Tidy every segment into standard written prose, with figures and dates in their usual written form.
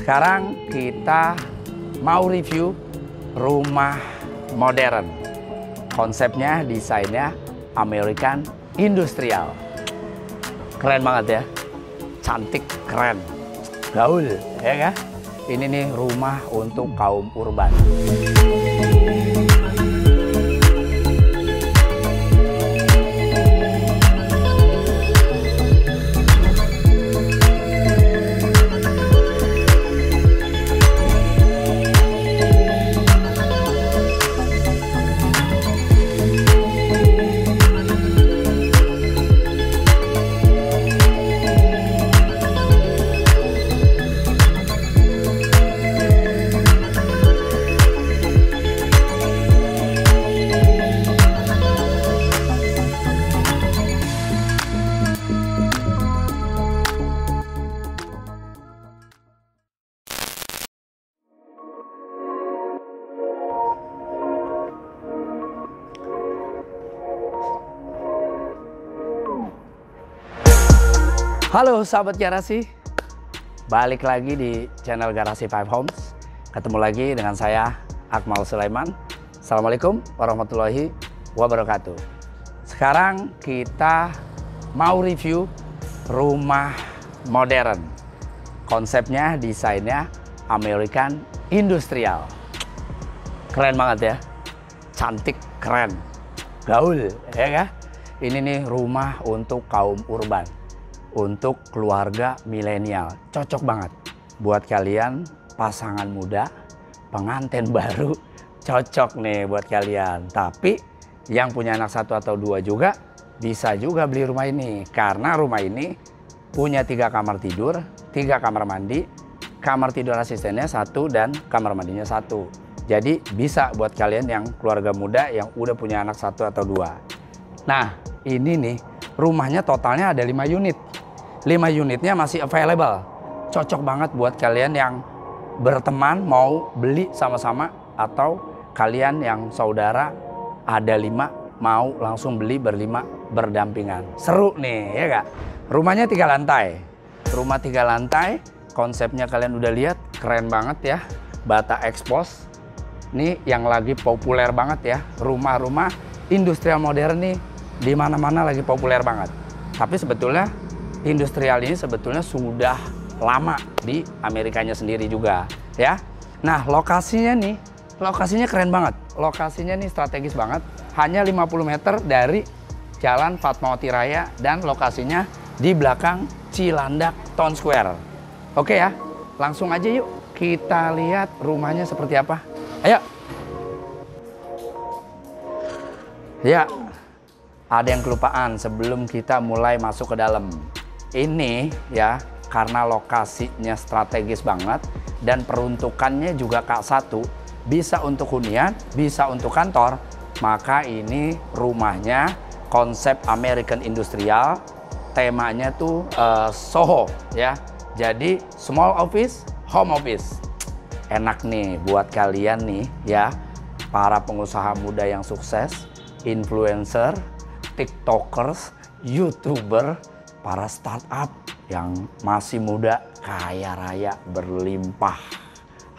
Sekarang kita mau review rumah modern. Konsepnya, desainnya American Industrial. Keren banget ya. Cantik, keren. Gaul, ya kan? Ini nih rumah untuk kaum urban. Halo sahabat garasi, balik lagi di channel Garasi 5 Homes. Ketemu lagi dengan saya Akmal Sulaiman. Assalamualaikum warahmatullahi wabarakatuh. Sekarang kita mau review rumah modern. Konsepnya, desainnya American Industrial. Keren banget ya, cantik, keren, gaul, ya kan? Ini nih rumah untuk kaum urban, untuk keluarga milenial. Cocok banget buat kalian pasangan muda, pengantin baru, cocok nih buat kalian. Tapi yang punya anak 1 atau 2 juga bisa juga beli rumah ini, karena rumah ini punya 3 kamar tidur, 3 kamar mandi, kamar tidur asistennya 1 dan kamar mandinya 1. Jadi bisa buat kalian yang keluarga muda yang udah punya anak 1 atau 2. Nah, ini nih rumahnya totalnya ada 5 unit. 5 unitnya masih available. Cocok banget buat kalian yang berteman mau beli sama-sama, atau kalian yang saudara ada 5 mau langsung beli berlima berdampingan. Seru nih, ya gak? Rumahnya 3 lantai. Rumah 3 lantai, konsepnya kalian udah lihat, keren banget ya. Bata expose. Ini yang lagi populer banget ya. Rumah-rumah industrial modern nih di mana-mana lagi populer banget. Tapi sebetulnya industrial ini sebetulnya sudah lama di Amerikanya sendiri juga ya. Nah, lokasinya keren banget. Lokasinya nih strategis banget. Hanya 50 meter dari Jalan Fatmawati Raya dan lokasinya di belakang Cilandak Town Square. Oke ya, langsung aja yuk kita lihat rumahnya seperti apa. Ayo. Ya, ada yang kelupaan sebelum kita mulai masuk ke dalam. Ini ya, karena lokasinya strategis banget dan peruntukannya juga K1, bisa untuk hunian, bisa untuk kantor, maka ini rumahnya konsep American Industrial, temanya tuh Soho ya. Jadi small office, home office. Enak nih buat kalian nih ya, para pengusaha muda yang sukses, influencer, tiktokers, youtuber, para startup yang masih muda, kaya raya, berlimpah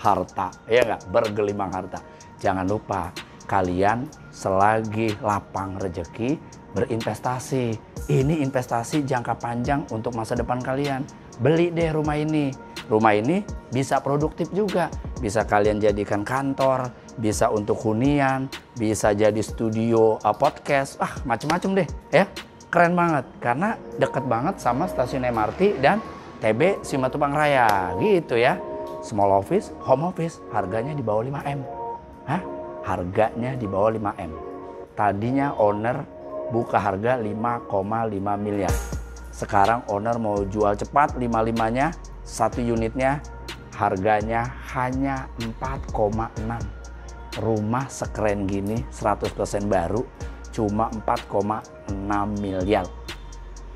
harta, ya nggak? Bergelimang harta. Jangan lupa, kalian selagi lapang rezeki, berinvestasi. Ini investasi jangka panjang untuk masa depan kalian. Beli deh rumah ini. Rumah ini bisa produktif juga. Bisa kalian jadikan kantor, bisa untuk hunian, bisa jadi studio podcast, macem-macem deh ya. Keren banget, karena deket banget sama stasiun MRT dan TB Simatupang Raya, gitu ya. Small office, home office, harganya di bawah 5M. Hah? Harganya di bawah 5M. Tadinya owner buka harga 5,5 miliar. Sekarang owner mau jual cepat 55-nya, 1 unitnya harganya hanya 4,6. Rumah sekeren gini, 100% baru, cuma 4,6 miliar.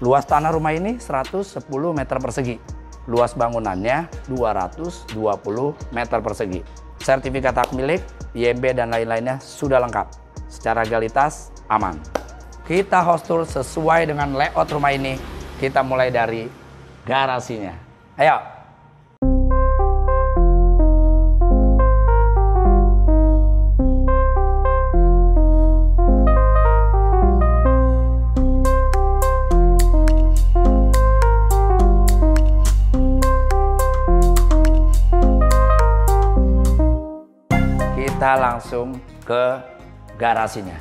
Luas tanah rumah ini 110 meter persegi. Luas bangunannya 220 meter persegi. Sertifikat hak milik, IMB dan lain-lainnya sudah lengkap. Secara legalitas aman. Kita host tour sesuai dengan layout rumah ini. Kita mulai dari garasinya. Ayo. kita langsung ke garasinya.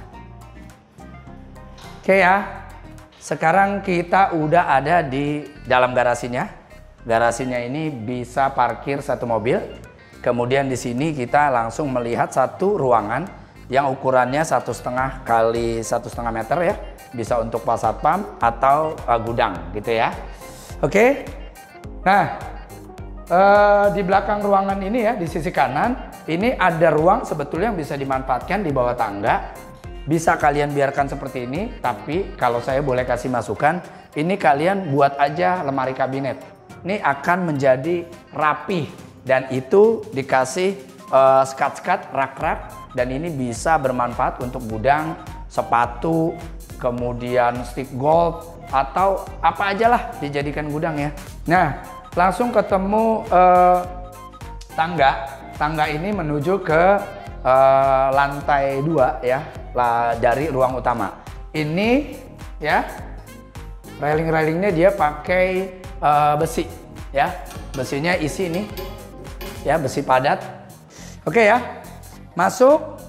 Oke ya, sekarang kita udah ada di dalam garasinya. Garasinya ini bisa parkir satu mobil. Kemudian di sini kita langsung melihat satu ruangan yang ukurannya 1,5 kali 1,5 meter ya. Bisa untuk pos satpam atau gudang gitu ya. Oke. Nah, di belakang ruangan ini ya, di sisi kanan, ini ada ruang sebetulnya yang bisa dimanfaatkan di bawah tangga. Bisa kalian biarkan seperti ini, tapi kalau saya boleh kasih masukan, ini kalian buat aja lemari kabinet. Ini akan menjadi rapi dan itu dikasih skat-skat, rak-rak, dan ini bisa bermanfaat untuk gudang, sepatu, kemudian stick golf, atau apa aja lah dijadikan gudang ya. Nah, langsung ketemu tangga. Tangga ini menuju ke lantai 2 ya, dari ruang utama. Ini ya, railing-railingnya dia pakai besi ya. Besinya isi ini ya, besi padat. Oke ya, masuk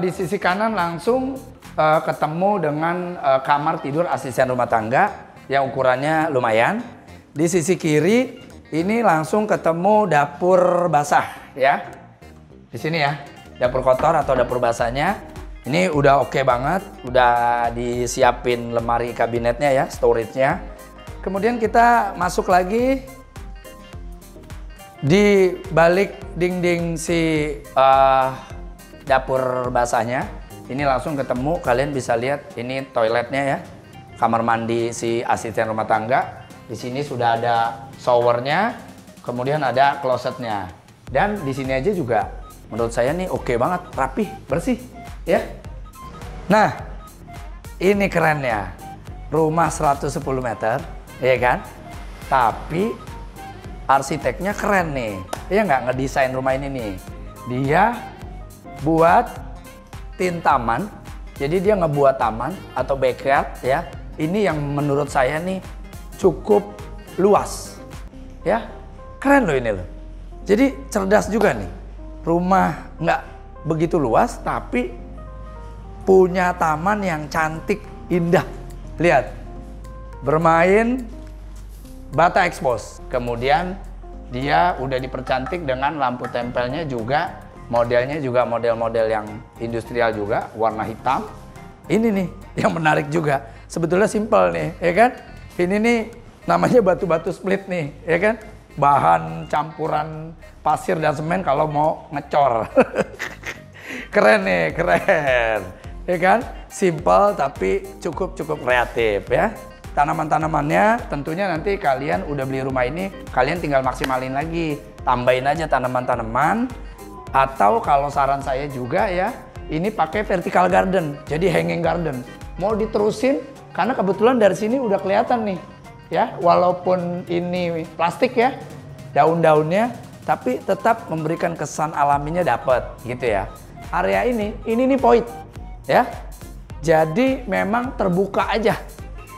di sisi kanan langsung ketemu dengan kamar tidur asisten rumah tangga yang ukurannya lumayan. Di sisi kiri ini langsung ketemu dapur basah ya. Di sini ya, dapur kotor atau dapur basahnya. Ini udah oke banget, udah disiapin lemari kabinetnya ya, storage-nya. Kemudian kita masuk lagi di balik dinding si dapur basahnya. Ini langsung ketemu, kalian bisa lihat ini toiletnya ya, kamar mandi si asisten rumah tangga. Di sini sudah ada showernya, kemudian ada klosetnya. Dan di sini aja juga menurut saya nih oke banget, rapih, bersih ya. Nah, ini kerennya. Rumah 110 meter, ya kan? Tapi arsiteknya keren nih. Dia nggak ngedesain rumah ini nih. Dia buat tin taman. Jadi dia ngebuat taman atau backyard ya. Ini yang menurut saya nih cukup luas. Ya, keren loh ini loh. Jadi cerdas juga nih. Rumah nggak begitu luas tapi punya taman yang cantik, indah. Lihat, bermain bata expose. Kemudian dia udah dipercantik dengan lampu tempelnya juga. Modelnya juga model-model yang industrial juga, warna hitam. Ini nih yang menarik juga. Sebetulnya simpel nih, ya kan? Ini nih namanya batu-batu split nih, ya kan? Bahan campuran pasir dan semen kalau mau ngecor. Keren nih, keren. Ya kan? Simple tapi cukup kreatif ya. Tanaman-tanamannya tentunya nanti kalian udah beli rumah ini, kalian tinggal maksimalin lagi. Tambahin aja tanaman-tanaman. Atau kalau saran saya juga ya, ini pakai vertical garden, jadi hanging garden. Mau diterusin, karena kebetulan dari sini udah kelihatan nih. Ya, walaupun ini plastik ya, daun-daunnya, tapi tetap memberikan kesan alaminya dapat gitu ya. Area ini nih point. Ya, jadi memang terbuka aja.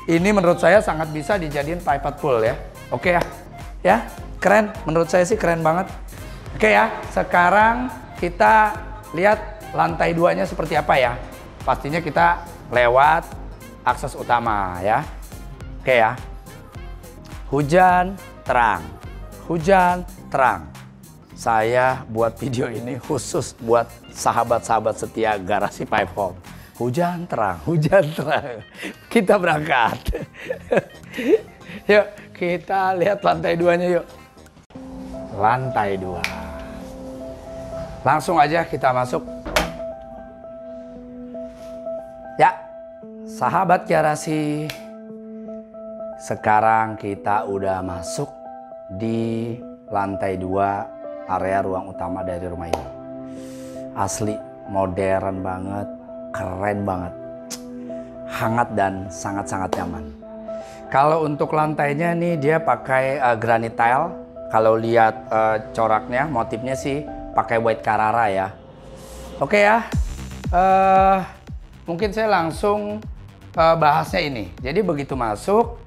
Ini menurut saya sangat bisa dijadiin private pool ya. Oke ya, keren. Menurut saya sih keren banget. Oke ya, sekarang kita lihat lantai 2-nya seperti apa ya. Pastinya kita lewat akses utama ya. Oke ya. Hujan, terang. Hujan, terang. Saya buat video ini khusus buat sahabat-sahabat setia Garasi 5 Home. Hujan terang, hujan terang. Kita berangkat. Yuk, kita lihat lantai 2-nya yuk. Lantai 2. Langsung aja kita masuk. Ya, sahabat Garasi. Sekarang kita udah masuk di lantai 2 area ruang utama dari rumah ini. Asli modern banget, keren banget, hangat dan sangat-sangat nyaman. Kalau untuk lantainya nih dia pakai granite tile. Kalau lihat coraknya, motifnya sih pakai white Carrara ya. Oke ya, mungkin saya langsung bahasnya ini. Jadi begitu masuk,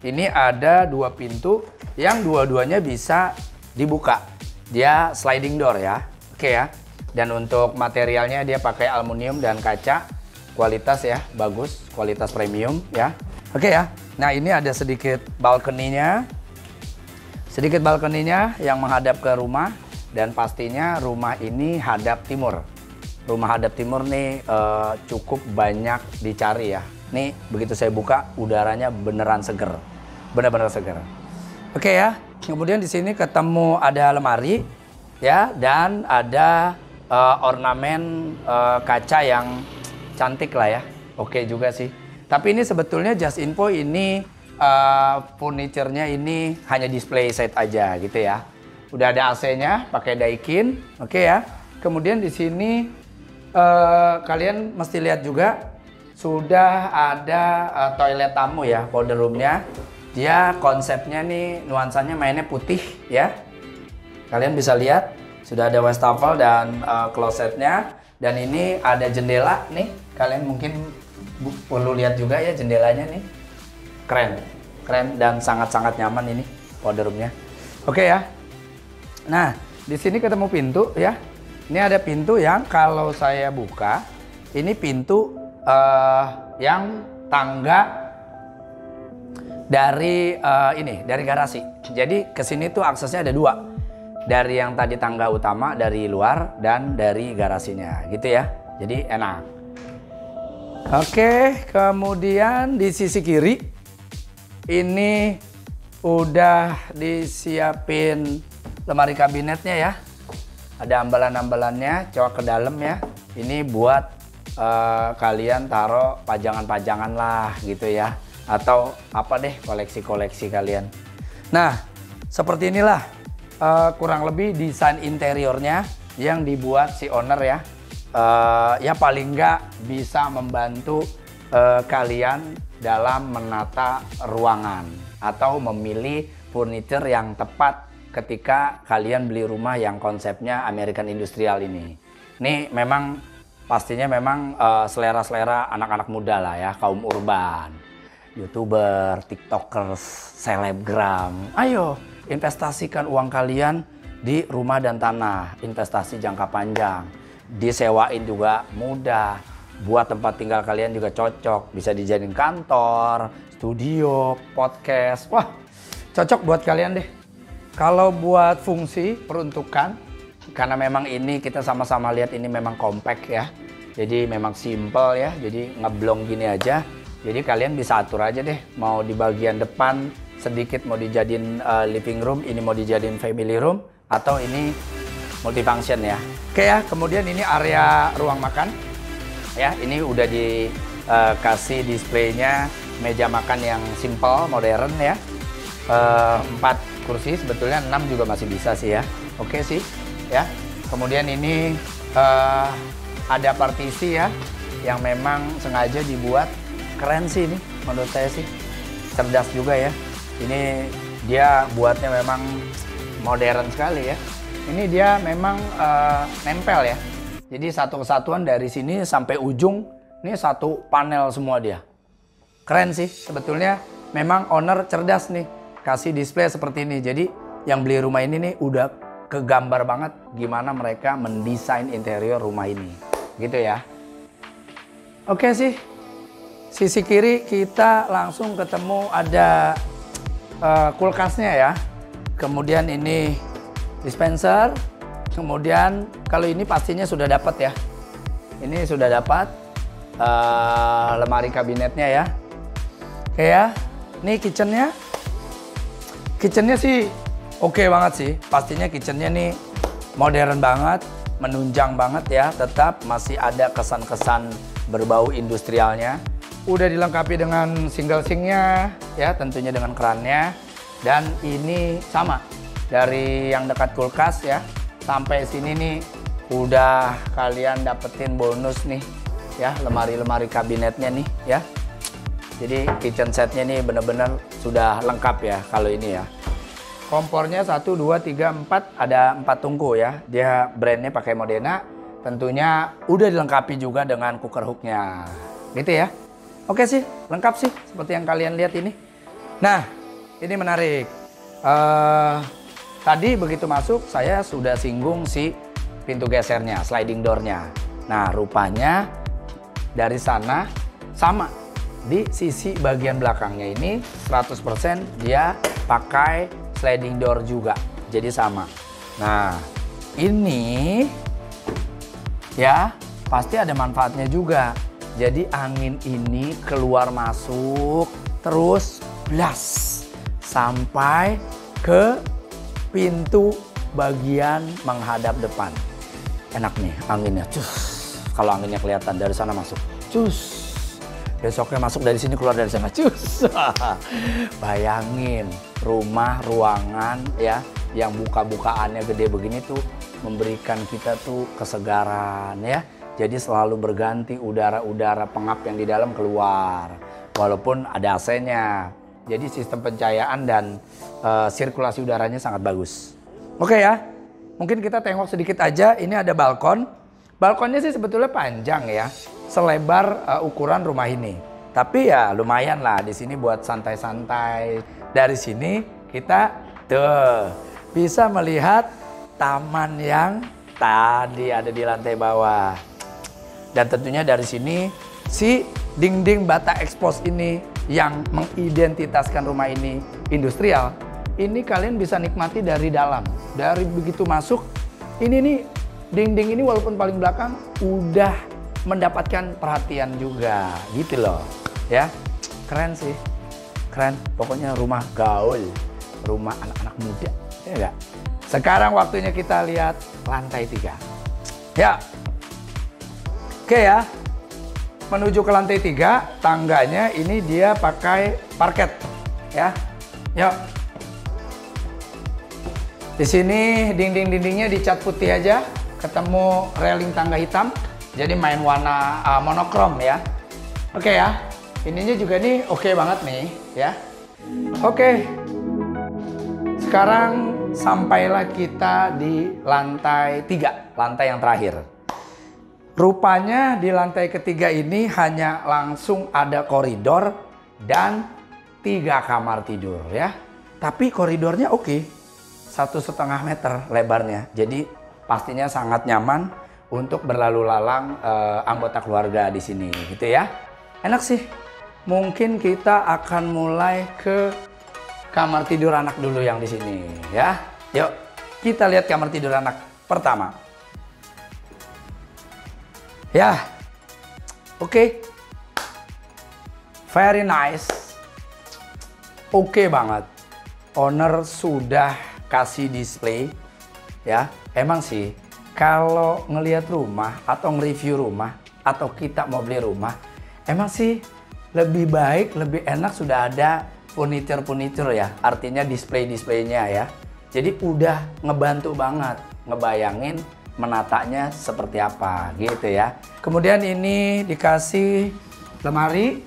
ini ada 2 pintu yang dua-duanya bisa dibuka. Dia sliding door ya. Oke ya. Dan untuk materialnya dia pakai aluminium dan kaca, kualitas ya bagus, kualitas premium ya. Oke ya. Nah ini ada sedikit balkoninya, yang menghadap ke rumah, dan pastinya rumah ini hadap timur. Rumah hadap timur nih cukup banyak dicari ya. Nih begitu saya buka udaranya beneran seger, bener-bener seger. Oke ya. Kemudian di sini ketemu ada lemari ya, dan ada ornamen kaca yang cantik lah ya. Oke juga sih. Tapi ini sebetulnya just info, ini furniturnya ini hanya display set aja gitu ya. Udah ada AC-nya pakai Daikin. Oke ya. Kemudian di sini kalian mesti lihat juga sudah ada toilet tamu ya, powder roomnya. Dia konsepnya nih nuansanya mainnya putih ya. Kalian bisa lihat sudah ada wastafel dan klosetnya, dan ini ada jendela nih. Kalian mungkin perlu lihat juga ya jendelanya nih. Keren dan sangat-sangat nyaman ini powder roomnya. Oke ya. Nah, di sini ketemu pintu ya. Ini ada pintu yang kalau saya buka, ini pintu yang tangga dari dari garasi. Jadi ke sini tuh aksesnya ada dua. Dari yang tadi tangga utama dari luar dan dari garasinya gitu ya. Jadi enak. Oke, kemudian di sisi kiri ini udah disiapin lemari kabinetnya ya. Ada ambalan-ambalannya, coba ke dalam ya. Ini buat kalian taruh pajangan-pajangan lah gitu ya. Atau apa deh, koleksi-koleksi kalian. Nah, seperti inilah kurang lebih desain interiornya yang dibuat si owner ya. Ya paling nggak bisa membantu kalian dalam menata ruangan atau memilih furniture yang tepat ketika kalian beli rumah yang konsepnya American Industrial ini. Ini memang pastinya memang selera-selera anak-anak muda lah ya, kaum urban, YouTuber, TikTokers, selebgram. Ayo investasikan uang kalian di rumah dan tanah, investasi jangka panjang. Disewain juga mudah, buat tempat tinggal kalian juga cocok, bisa dijadiin kantor, studio, podcast. Wah, cocok buat kalian deh. Kalau buat fungsi peruntukan, karena memang ini kita sama-sama lihat ini memang compact ya, jadi memang simple ya, jadi ngeblong gini aja. Jadi kalian bisa atur aja deh, mau di bagian depan sedikit mau dijadiin living room, ini mau dijadiin family room, atau ini multifunction ya. Oke ya, kemudian ini area ruang makan ya, ini udah dikasih displaynya meja makan yang simple, modern ya. 4 kursi, sebetulnya 6 juga masih bisa sih ya. Oke sih ya. Kemudian ini ada partisi ya, yang memang sengaja dibuat. Keren sih ini menurut saya sih, cerdas juga ya. Ini dia buatnya memang modern sekali ya. Ini dia memang nempel ya. Jadi satu kesatuan dari sini sampai ujung, ini satu panel semua dia. Keren sih sebetulnya, memang owner cerdas nih, kasih display seperti ini. Jadi yang beli rumah ini nih udah kegambar banget gimana mereka mendesain interior rumah ini. Gitu ya. Oke sih. Sisi kiri kita langsung ketemu ada kulkasnya ya. Kemudian ini dispenser. Kemudian kalau ini pastinya sudah dapat ya. Ini sudah dapat lemari kabinetnya ya. Oke ya. Ini kitchennya. Kitchennya sih oke banget sih. Pastinya kitchennya nih modern banget, menunjang banget ya. Tetap masih ada kesan-kesan berbau industrialnya. Udah dilengkapi dengan single sinknya ya, tentunya dengan kerannya. Dan ini sama dari yang dekat kulkas ya sampai sini nih udah kalian dapetin bonus nih ya, lemari-lemari kabinetnya nih ya. Jadi kitchen setnya nih bener-bener sudah lengkap ya kalau ini ya. Kompornya 1, 2, 3, 4, ada 4 tungku ya. Dia brandnya pakai Modena. Tentunya udah dilengkapi juga dengan cooker hooknya. Gitu ya. Oke sih, lengkap sih seperti yang kalian lihat ini. Nah, ini menarik. Tadi begitu masuk saya sudah singgung si pintu gesernya, sliding door-nya. Nah, rupanya dari sana sama. Di sisi bagian belakangnya ini 100% dia pakai sliding door juga. Jadi sama. Nah, ini ya pasti ada manfaatnya juga. Jadi angin ini keluar masuk terus blas sampai ke pintu bagian menghadap depan. Enak nih anginnya. Cus. Kalau anginnya kelihatan dari sana masuk. Cus. Besoknya masuk dari sini, keluar dari sana. Cus. Bayangin rumah, ruangan ya yang buka-bukaannya gede begini tuh memberikan kita tuh kesegaran ya. Jadi selalu berganti udara-udara pengap yang di dalam keluar. Walaupun ada AC-nya. Jadi sistem pencahayaan dan sirkulasi udaranya sangat bagus. Oke ya. Mungkin kita tengok sedikit aja. Ini ada balkon. Balkonnya sih sebetulnya panjang ya. Selebar ukuran rumah ini. Tapi ya lumayan lah di sini buat santai-santai. Dari sini kita tuh bisa melihat taman yang tadi ada di lantai bawah. Dan tentunya dari sini si dinding bata ekspos ini yang mengidentitaskan rumah ini industrial. Ini kalian bisa nikmati dari dalam. Dari begitu masuk, ini nih dinding ini walaupun paling belakang udah mendapatkan perhatian juga gitu loh ya. Keren sih, keren. Pokoknya rumah gaul, rumah anak-anak muda ya enggak? Sekarang waktunya kita lihat lantai 3 ya. Oke ya, menuju ke lantai 3 tangganya ini dia pakai parket ya. Yuk, di sini dinding-dindingnya dicat putih aja, ketemu railing tangga hitam. Jadi main warna monokrom ya. Oke ya. Ininya juga nih oke banget nih ya. Oke. Sekarang sampailah kita di lantai 3, lantai yang terakhir. Rupanya di lantai ketiga ini hanya langsung ada koridor dan 3 kamar tidur ya. Tapi koridornya oke. 1,5 meter lebarnya. Jadi pastinya sangat nyaman untuk berlalu lalang anggota keluarga di sini gitu ya. Enak sih. Mungkin kita akan mulai ke kamar tidur anak dulu yang di sini ya. Yuk, kita lihat kamar tidur anak pertama. Ya. Oke. Very nice. Oke banget. Owner sudah kasih display ya. Emang sih kalau ngelihat rumah atau nge-review rumah atau kita mau beli rumah, emang sih lebih baik, lebih enak sudah ada furniture ya. Artinya display-displaynya ya. Jadi udah ngebantu banget ngebayangin menatanya seperti apa gitu ya. Kemudian ini dikasih lemari.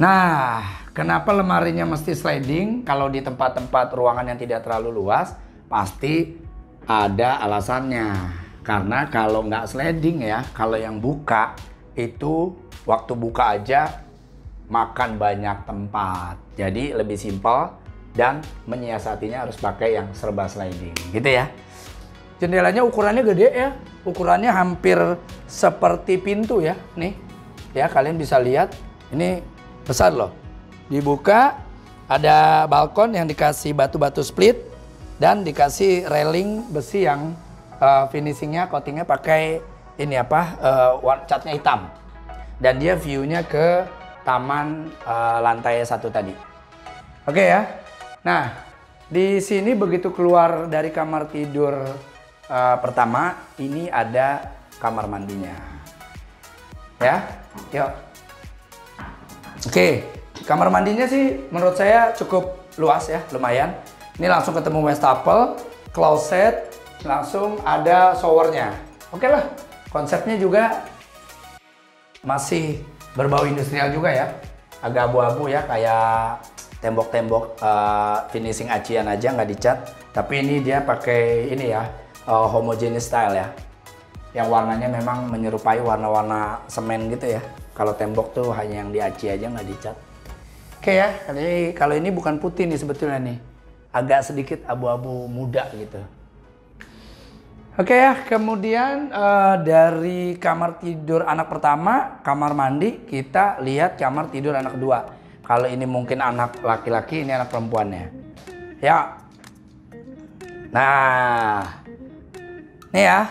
Nah, kenapa lemarinya mesti sliding? Kalau di tempat-tempat ruangan yang tidak terlalu luas, pasti ada alasannya. Karena kalau nggak sliding ya, kalau yang buka itu waktu buka aja makan banyak tempat. Jadi lebih simpel dan menyiasatinya harus pakai yang serba sliding gitu ya. Jendelanya ukurannya gede ya. Ukurannya hampir seperti pintu ya. Nih ya, kalian bisa lihat ini besar loh. Dibuka ada balkon yang dikasih batu-batu split dan dikasih railing besi yang finishingnya, coatingnya pakai ini apa, catnya hitam. Dan dia view-nya ke taman lantai 1 tadi. Oke ya. Nah, di sini begitu keluar dari kamar tidur pertama, ini ada kamar mandinya. Ya, yuk. Oke, kamar mandinya sih menurut saya cukup luas ya, lumayan. Ini langsung ketemu wastafel, closet, langsung ada showernya. Oke lah, konsepnya juga masih berbau industrial juga ya. Agak abu-abu ya, kayak tembok-tembok finishing acian aja nggak dicat. Tapi ini dia pakai ini ya, homogeneous style ya. Yang warnanya memang menyerupai warna-warna semen gitu ya. Kalau tembok tuh hanya yang diaci aja nggak dicat. Oke ya, kalau ini bukan putih nih sebetulnya nih. Agak sedikit abu-abu muda gitu. Oke ya, kemudian dari kamar tidur anak pertama, kamar mandi, kita lihat kamar tidur anak kedua. Kalau ini mungkin anak laki-laki, ini anak perempuannya. Ya. Nah, nih ya.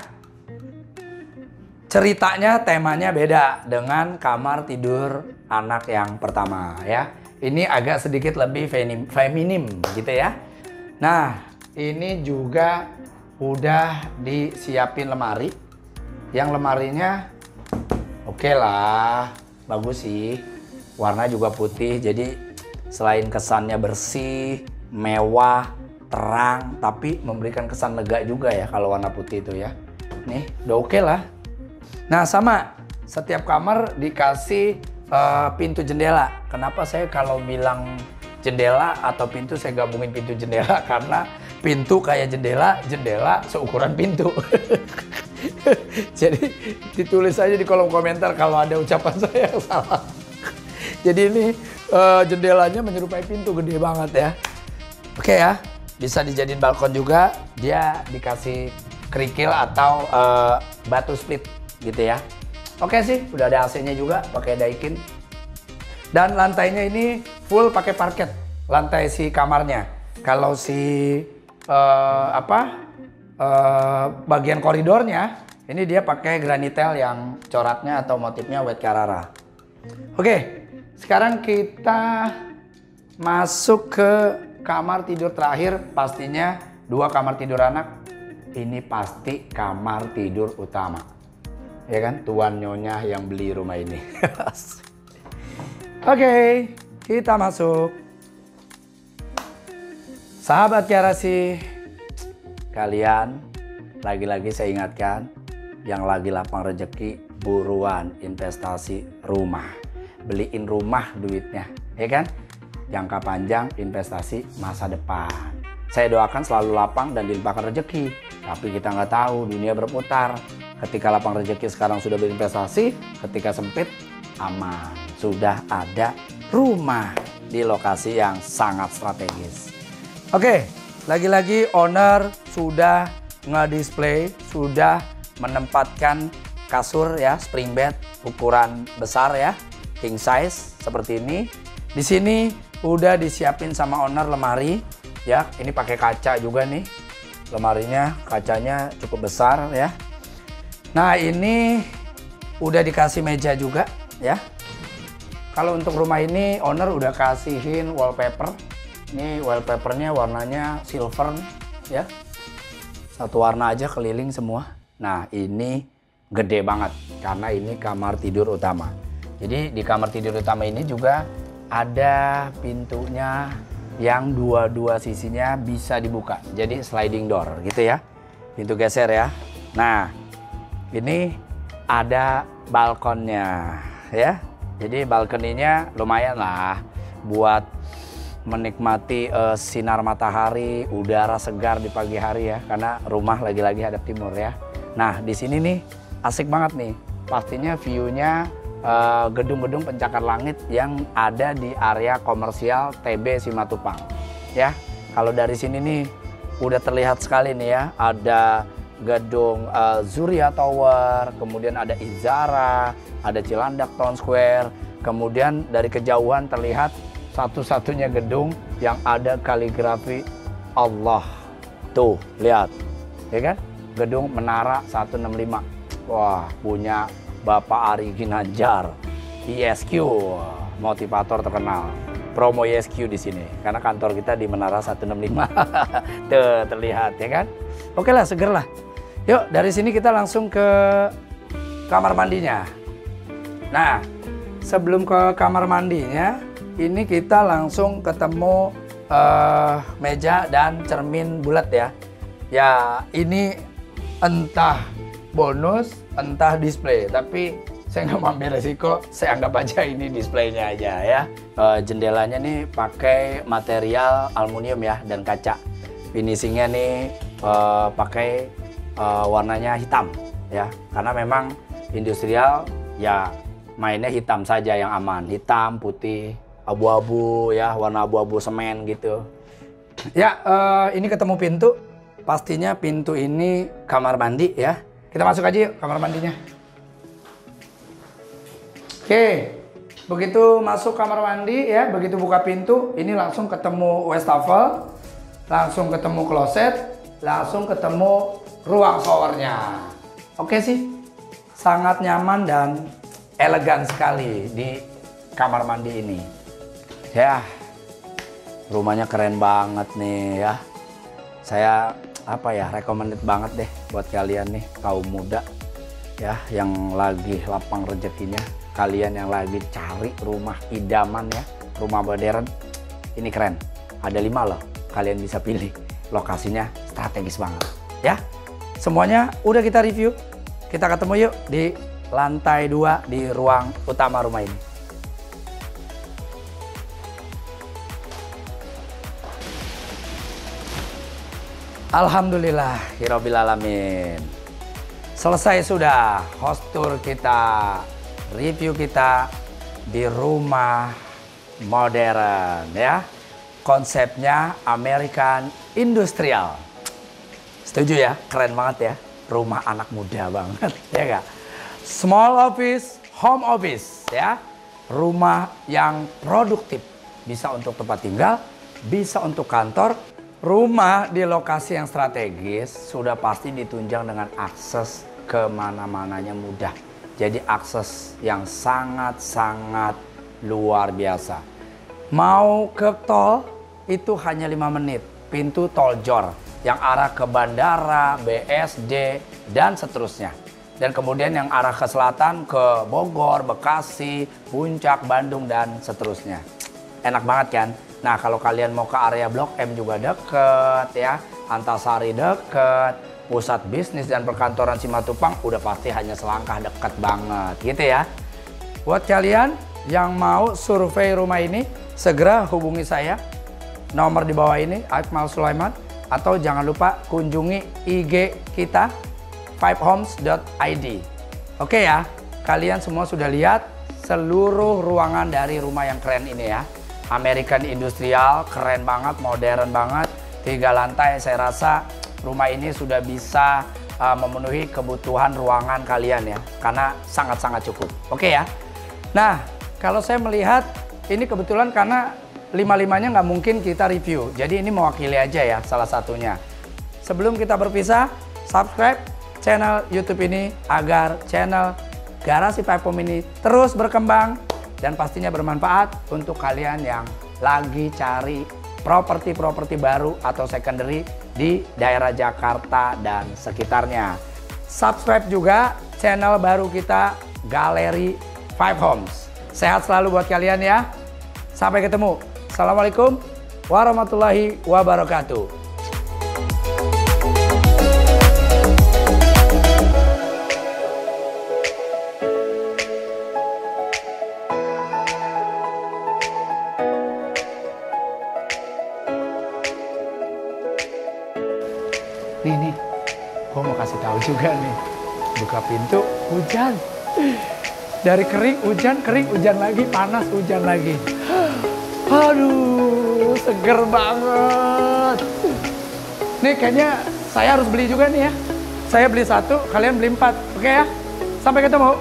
Ceritanya, temanya beda dengan kamar tidur anak yang pertama ya. Ini agak sedikit lebih feminim gitu ya. Nah, ini juga udah disiapin lemari. Yang lemarinya oke lah, bagus sih. Warna juga putih, jadi selain kesannya bersih, mewah, terang, tapi memberikan kesan lega juga ya kalau warna putih itu ya. Nih, udah oke lah. Nah, sama setiap kamar dikasih pintu jendela. Kenapa saya kalau bilang jendela atau pintu, saya gabungin pintu jendela karena pintu kayak jendela, jendela seukuran pintu. Jadi ditulis aja di kolom komentar kalau ada ucapan saya yang salah. Jadi ini jendelanya menyerupai pintu, gede banget ya. Oke ya, bisa dijadiin balkon juga. Dia dikasih kerikil atau batu split gitu ya. Oke sih, udah ada AC-nya juga pakai Daikin. Dan lantainya ini full pakai parket, lantai si kamarnya. Kalau si bagian koridornya ini dia pakai granitel yang coratnya atau motifnya White Carrara. Oke, sekarang kita masuk ke kamar tidur terakhir. Pastinya 2 kamar tidur anak. Ini pasti kamar tidur utama, ya kan? Tuan nyonya yang beli rumah ini. Oke, kita masuk. Sahabat Garasi, kalian lagi-lagi saya ingatkan, yang lagi lapang rezeki, buruan investasi rumah. Beliin rumah duitnya, ya kan? Jangka panjang, investasi masa depan. Saya doakan selalu lapang dan dilimpahkan rezeki. Tapi kita nggak tahu, dunia berputar. Ketika lapang rezeki sekarang sudah berinvestasi, ketika sempit aman. Sudah ada rumah di lokasi yang sangat strategis. Oke, lagi-lagi owner sudah nge-display, sudah menempatkan kasur ya, spring bed ukuran besar ya, king size seperti ini. Di sini udah disiapin sama owner lemari ya, ini pakai kaca juga nih. Lemarinya kacanya cukup besar ya. Nah, ini udah dikasih meja juga ya. Kalau untuk rumah ini owner udah kasihin wallpaper. Ini wallpapernya warnanya silver ya. Satu warna aja keliling semua. Nah, ini gede banget karena ini kamar tidur utama. Jadi di kamar tidur utama ini juga ada pintunya yang dua sisinya bisa dibuka. Jadi sliding door gitu ya. Pintu geser ya. Nah, ini ada balkonnya ya. Jadi balkoninya lumayan lah buat menikmati sinar matahari, udara segar di pagi hari ya. Karena rumah lagi-lagi hadap timur ya. Nah, di sini nih asik banget nih. Pastinya view-nya gedung-gedung pencakar langit yang ada di area komersial TB Simatupang. Ya, kalau dari sini nih udah terlihat sekali nih ya. Ada gedung Zuria Tower, kemudian ada Izara, ada Cilandak Town Square, kemudian dari kejauhan terlihat satu-satunya gedung yang ada kaligrafi Allah. Tuh, lihat. Ya kan? Gedung Menara 165. Wah, punya Bapak Ari Ginanjar, ISQ, motivator terkenal. Promo ISQ di sini, karena kantor kita di Menara 165. Tuh, terlihat ya kan? Oke lah, seger lah. Yuk, dari sini kita langsung ke kamar mandinya. Nah, sebelum ke kamar mandinya, ini kita langsung ketemu meja dan cermin bulat ya. Ya, ini entah bonus, entah display. Tapi saya nggak mau ambil resiko, saya anggap aja ini displaynya aja ya. Jendelanya nih pakai material aluminium ya dan kaca. Finishingnya nih pakai warnanya hitam ya, karena memang industrial ya, mainnya hitam saja yang aman, hitam, putih, abu-abu ya, warna abu-abu semen gitu. Ya, ini ketemu pintu. pastinya pintu ini kamar mandi ya. Kita masuk aja yuk kamar mandinya. Oke, begitu masuk kamar mandi ya, begitu buka pintu, ini langsung ketemu wastafel, langsung ketemu kloset, langsung ketemu ruang showernya. Oke sih, sangat nyaman dan elegan sekali di kamar mandi ini. Ya, rumahnya keren banget nih ya. Saya recommended banget deh buat kalian nih kaum muda ya yang lagi lapang rezekinya, kalian yang lagi cari rumah idaman ya, rumah modern. Ini keren. Ada 5 loh, kalian bisa pilih. Lokasinya strategis banget ya. Semuanya udah kita review. Kita ketemu yuk di lantai 2 di ruang utama rumah ini. Alhamdulillah, Hirobbil Alamin. Selesai sudah host tour kita, review kita di rumah modern ya. Konsepnya American Industrial. Setuju ya? Keren banget ya. Rumah anak muda banget, ya gak? Small office, home office ya. Rumah yang produktif. Bisa untuk tempat tinggal, bisa untuk kantor. Rumah di lokasi yang strategis sudah pasti ditunjang dengan akses kemana-mananya mudah. Jadi akses yang sangat-sangat luar biasa. Mau ke tol itu hanya 5 menit. Pintu tol Jor yang arah ke bandara, BSD, dan seterusnya. Dan kemudian yang arah ke selatan ke Bogor, Bekasi, Puncak, Bandung, dan seterusnya. Enak banget kan? Nah, kalau kalian mau ke area Blok M juga deket ya, Antasari deket, pusat bisnis dan perkantoran Simatupang udah pasti hanya selangkah deket banget gitu ya. Buat kalian yang mau survei rumah ini, segera hubungi saya. Nomor di bawah ini, Akmal Sulaiman. Atau jangan lupa kunjungi IG kita, fivehomes.id. Oke ya, kalian semua sudah lihat seluruh ruangan dari rumah yang keren ini ya. American Industrial, keren banget, modern banget, 3 lantai. Saya rasa rumah ini sudah bisa memenuhi kebutuhan ruangan kalian ya, karena sangat-sangat cukup. Oke ya. Nah, kalau saya melihat ini kebetulan karena 5-5-nya nggak mungkin kita review, jadi ini mewakili aja ya salah satunya. Sebelum kita berpisah, subscribe channel YouTube ini agar channel Garasi 5 Home ini terus berkembang dan pastinya bermanfaat untuk kalian yang lagi cari properti-properti baru atau secondary di daerah Jakarta dan sekitarnya. Subscribe juga channel baru kita, Galeri 5 Homes. Sehat selalu buat kalian ya. Sampai ketemu. Assalamualaikum warahmatullahi wabarakatuh. Nih, gue mau kasih tahu juga nih. Buka pintu, hujan. Dari kering, hujan lagi, panas, hujan lagi. Aduh, seger banget. Nih kayaknya saya harus beli juga nih ya. Saya beli 1, kalian beli 4. Oke ya? Sampai ketemu.